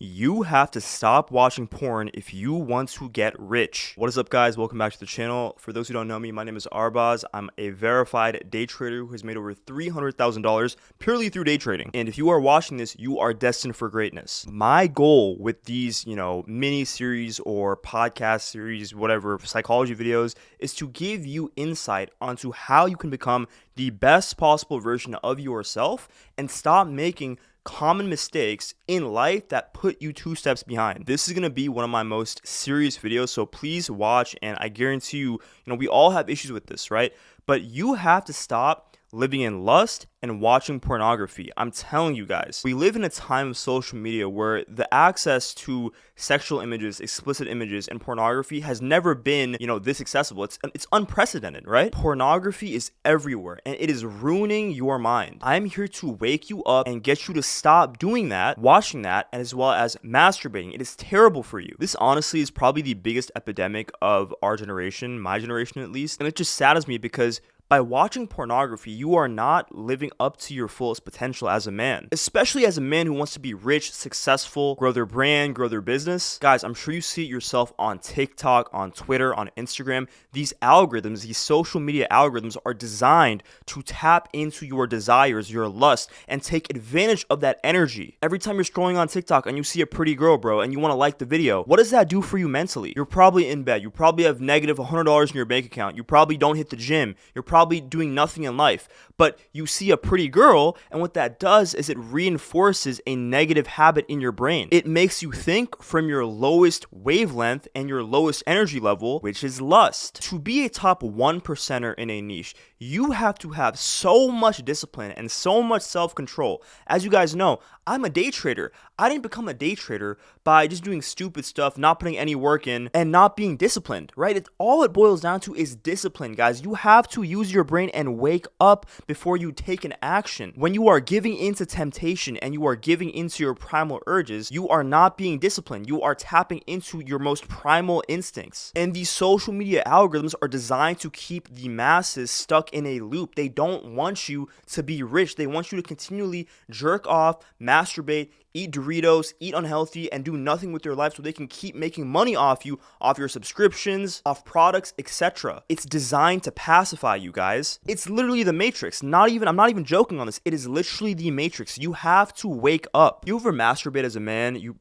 You have to stop watching porn if you want to get rich. What is up, guys? Welcome back to the channel. For those who don't know me, my name is Arbaz. I'm a verified day trader who has made over $300,000 purely through day trading. And if you are watching this, you are destined for greatness. My goal with these, mini series or podcast series, whatever, psychology videos, is to give you insight onto how you can become the best possible version of yourself and stop making common mistakes in life that put you 2 steps behind. This is going to be one of my most serious videos, so please watch, and I guarantee you, we all have issues with this, right? But you have to stop living in lust and watching pornography. I'm telling you guys, we live in a time of social media where the access to sexual images, explicit images, and pornography has never been, this accessible. It's unprecedented, right? Pornography is everywhere and it is ruining your mind. I'm here to wake you up and get you to stop doing that, watching that, as well as masturbating. It is terrible for you. This honestly is probably the biggest epidemic of our generation, my generation at least, and it just saddens me because by watching pornography, you are not living up to your fullest potential as a man, especially as a man who wants to be rich, successful, grow their brand, grow their business. Guys, I'm sure you see it yourself on TikTok, on Twitter, on Instagram. These algorithms, these social media algorithms are designed to tap into your desires, your lust, and take advantage of that energy. Every time you're scrolling on TikTok and you see a pretty girl, bro, and you want to like the video, what does that do for you mentally? You're probably in bed. You probably have negative $100 in your bank account. You probably don't hit the gym. You're probably doing nothing in life, but you see a pretty girl, and what that does is it reinforces a negative habit in your brain. It makes you think from your lowest wavelength and your lowest energy level, which is lust. To be a top 1%er in a niche, you have to have so much discipline and so much self-control. As you guys know, I'm a day trader. I didn't become a day trader by just doing stupid stuff, not putting any work in, and not being disciplined, right? All it boils down to is discipline, guys. You have to use your brain and wake up before you take an action. When you are giving into temptation and you are giving into your primal urges, you are not being disciplined. You are tapping into your most primal instincts. And these social media algorithms are designed to keep the masses stuck in a loop. They don't want you to be rich. They want you to continually jerk off, masturbate, eat Doritos, eat unhealthy, and do nothing with your life so they can keep making money off you, off your subscriptions, off products, etc. It's designed to pacify you guys. It's literally the Matrix. I'm not even joking on this. It is literally the Matrix. You have to wake up. You ever masturbate as a man, you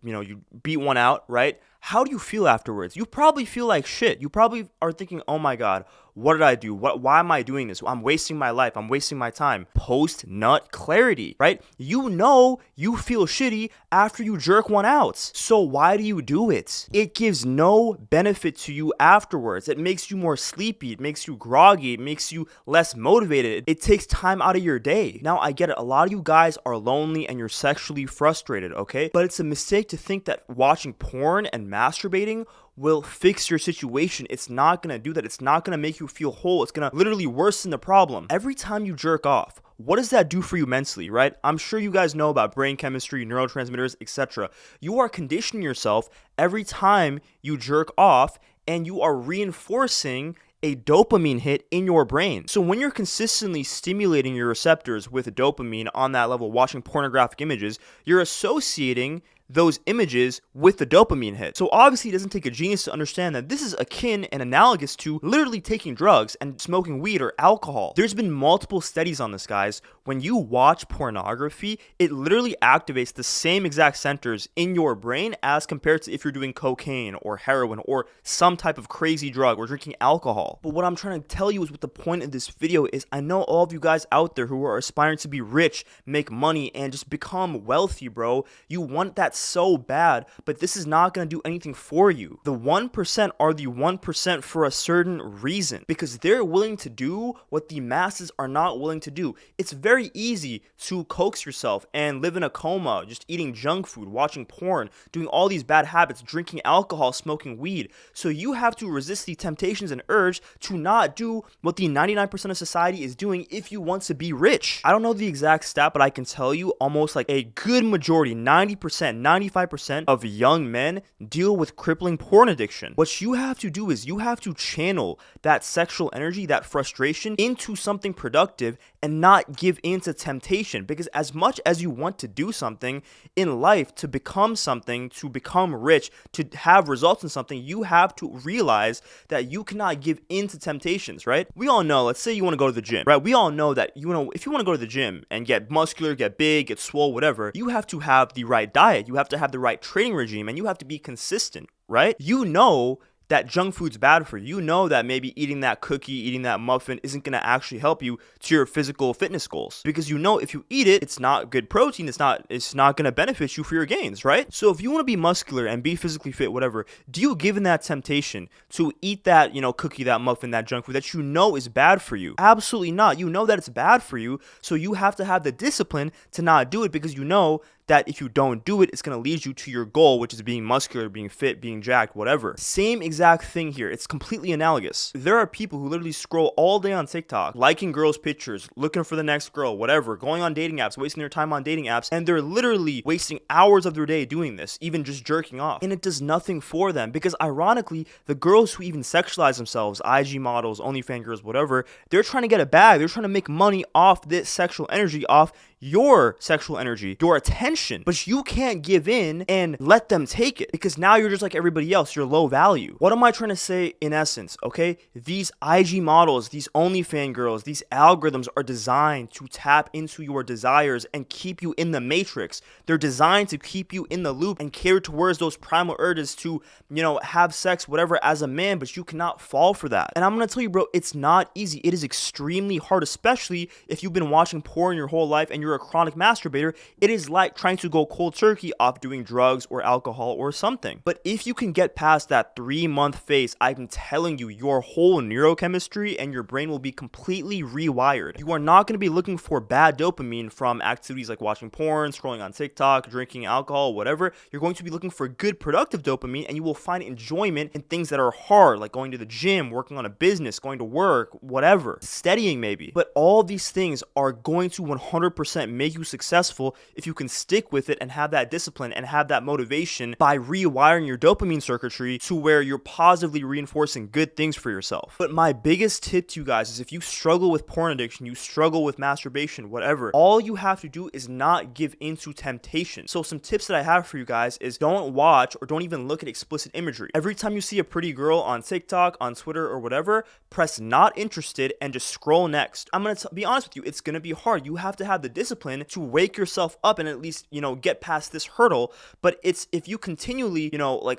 beat one out, right? How do you feel afterwards? You probably feel like shit. You probably are thinking, oh my God, what did I do? Why am I doing this? I'm wasting my life. I'm wasting my time. Post-nut clarity, right? You feel shitty after you jerk one out. So why do you do it? It gives no benefit to you afterwards. It makes you more sleepy. It makes you groggy. It makes you less motivated. It takes time out of your day. Now, I get it. A lot of you guys are lonely and you're sexually frustrated, okay? But it's a mistake to think that watching porn and masturbating will fix your situation. It's not gonna do that. It's not gonna make you feel whole. It's gonna literally worsen the problem. Every time you jerk off, what does that do for you mentally, right? I'm sure you guys know about brain chemistry, neurotransmitters, etc. You are conditioning yourself every time you jerk off, and you are reinforcing a dopamine hit in your brain. So when you're consistently stimulating your receptors with dopamine on that level, watching pornographic images, you're associating those images with the dopamine hit. So obviously it doesn't take a genius to understand that this is akin and analogous to literally taking drugs and smoking weed or alcohol. There's been multiple studies on this, guys. When you watch pornography, it literally activates the same exact centers in your brain as compared to if you're doing cocaine or heroin or some type of crazy drug or drinking alcohol. But what I'm trying to tell you is what the point of this video is. I know all of you guys out there who are aspiring to be rich, make money, and just become wealthy, bro. You want that so bad, but this is not going to do anything for you. The 1% are the 1% for a certain reason, because they're willing to do what the masses are not willing to do. It's very easy to coax yourself and live in a coma, just eating junk food, watching porn, doing all these bad habits, drinking alcohol, smoking weed. So you have to resist the temptations and urge to not do what the 99% of society is doing if you want to be rich. I don't know the exact stat, but I can tell you almost like a good majority, 90%, 95% of young men deal with crippling porn addiction. What you have to do is you have to channel that sexual energy, that frustration into something productive and not give in to temptation. Because as much as you want to do something in life, to become something, to become rich, to have results in something, you have to realize that you cannot give in to temptations, right? We all know, let's say you want to go to the gym, right? We all know that, if you want to go to the gym and get muscular, get big, get swole, whatever, you have to have the right diet, you have to have the right training regime, and you have to be consistent, right? You know that junk food's bad for you. You know that maybe eating that cookie, eating that muffin isn't going to actually help you to your physical fitness goals, because you know if you eat it, it's not good protein, it's not going to benefit you for your gains, right? So if you want to be muscular and be physically fit, whatever, do you give in that temptation to eat that, cookie, that muffin, that junk food that you know is bad for you? Absolutely not. You know that it's bad for you, so you have to have the discipline to not do it, because you know that if you don't do it, it's going to lead you to your goal, which is being muscular, being fit, being jacked, whatever. Same exact thing here. It's completely analogous. There are people who literally scroll all day on TikTok, liking girls' pictures, looking for the next girl, whatever, going on dating apps, wasting their time on dating apps, and they're literally wasting hours of their day doing this, even just jerking off. And it does nothing for them, because ironically, the girls who even sexualize themselves, IG models, OnlyFans girls, whatever, they're trying to get a bag. They're trying to make money off this sexual energy, off your sexual energy, your attention. But you can't give in and let them take it, because now you're just like everybody else. You're low value. What am I trying to say in essence? Okay, these IG models, these OnlyFans girls, these algorithms are designed to tap into your desires and keep you in the matrix. They're designed to keep you in the loop and cater towards those primal urges to, have sex, whatever, as a man, but you cannot fall for that. And I'm gonna tell you, bro, it's not easy. It is extremely hard, especially if you've been watching porn your whole life and you're a chronic masturbator. It is like trying to go cold turkey off doing drugs or alcohol or something. But if you can get past that 3-month phase, I'm telling you, your whole neurochemistry and your brain will be completely rewired. You are not going to be looking for bad dopamine from activities like watching porn, scrolling on TikTok, drinking alcohol, whatever. You're going to be looking for good productive dopamine, and you will find enjoyment in things that are hard, like going to the gym, working on a business, going to work, whatever, studying maybe. But all these things are going to 100% make you successful if you can stick with it and have that discipline and have that motivation by rewiring your dopamine circuitry to where you're positively reinforcing good things for yourself. But my biggest tip to you guys is, if you struggle with porn addiction, you struggle with masturbation, whatever, all you have to do is not give into temptation. So some tips that I have for you guys is, don't watch or don't even look at explicit imagery. Every time you see a pretty girl on TikTok, on Twitter, or whatever, press not interested and just scroll next. I'm going to be honest with you, it's going to be hard. You have to have the discipline to wake yourself up and at least, get past this hurdle. But it's, if you continually,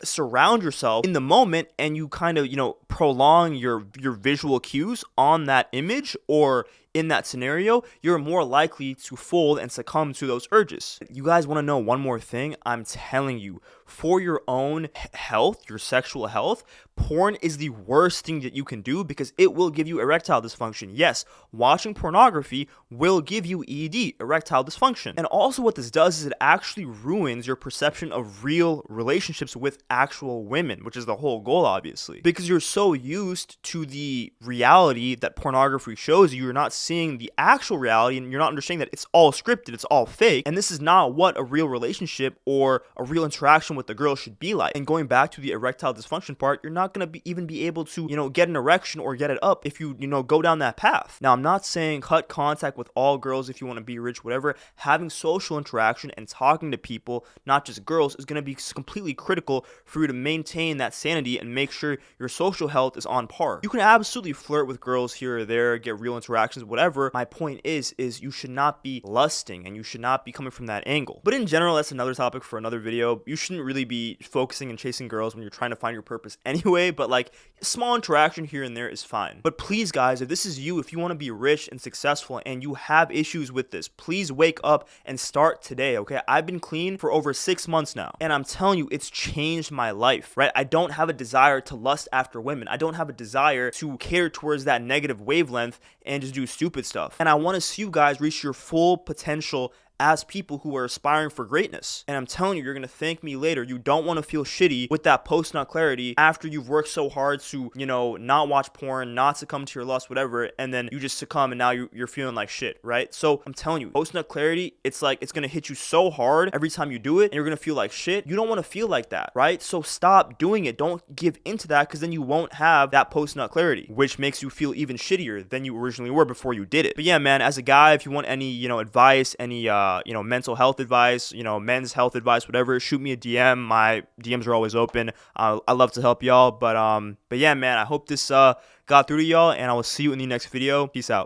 surround yourself in the moment and you kind of, prolong your visual cues on that image or in that scenario, you're more likely to fold and succumb to those urges. You guys want to know one more thing? I'm telling you, for your own health, your sexual health, porn is the worst thing that you can do, because it will give you erectile dysfunction. Yes, watching pornography will give you ED, erectile dysfunction. And also what this does is it actually ruins your perception of real relationships with actual women, which is the whole goal, obviously. Because you're so used to the reality that pornography shows you, you're not seeing the actual reality, and you're not understanding that it's all scripted, it's all fake, and this is not what a real relationship or a real interaction with the girl should be like. And going back to the erectile dysfunction part, you're not going to even be able to, get an erection or get it up if you, go down that path. Now, I'm not saying cut contact with all girls if you want to be rich, whatever. Having social interaction and talking to people, not just girls, is going to be completely critical for you to maintain that sanity and make sure your social health is on par. You can absolutely flirt with girls here or there, get real interactions, whatever. My point is you should not be lusting and you should not be coming from that angle. But in general, that's another topic for another video. You shouldn't really be focusing and chasing girls when you're trying to find your purpose anyway, but like small interaction here and there is fine. But please guys, if this is you, if you want to be rich and successful and you have issues with this, please wake up and start today, okay? I've been clean for over 6 months now, and I'm telling you, it's changed my life, right? I don't have a desire to lust after women. I don't have a desire to cater towards that negative wavelength and just do stupid stuff. And I want to see you guys reach your full potential as people who are aspiring for greatness. And I'm telling you, you're going to thank me later. You don't want to feel shitty with that post-nut clarity after you've worked so hard to, not watch porn, not succumb to your lust, whatever, and then you just succumb and now you're feeling like shit, right? So I'm telling you, post-nut clarity, it's like it's going to hit you so hard every time you do it and you're going to feel like shit. You don't want to feel like that, right? So stop doing it. Don't give into that, because then you won't have that post-nut clarity, which makes you feel even shittier than you originally were before you did it. But yeah, man, as a guy, if you want any, advice, any, mental health advice, men's health advice, whatever, shoot me a DM. My DMs are always open. I love to help y'all. But yeah, man, I hope this got through to y'all, and I will see you in the next video. Peace out.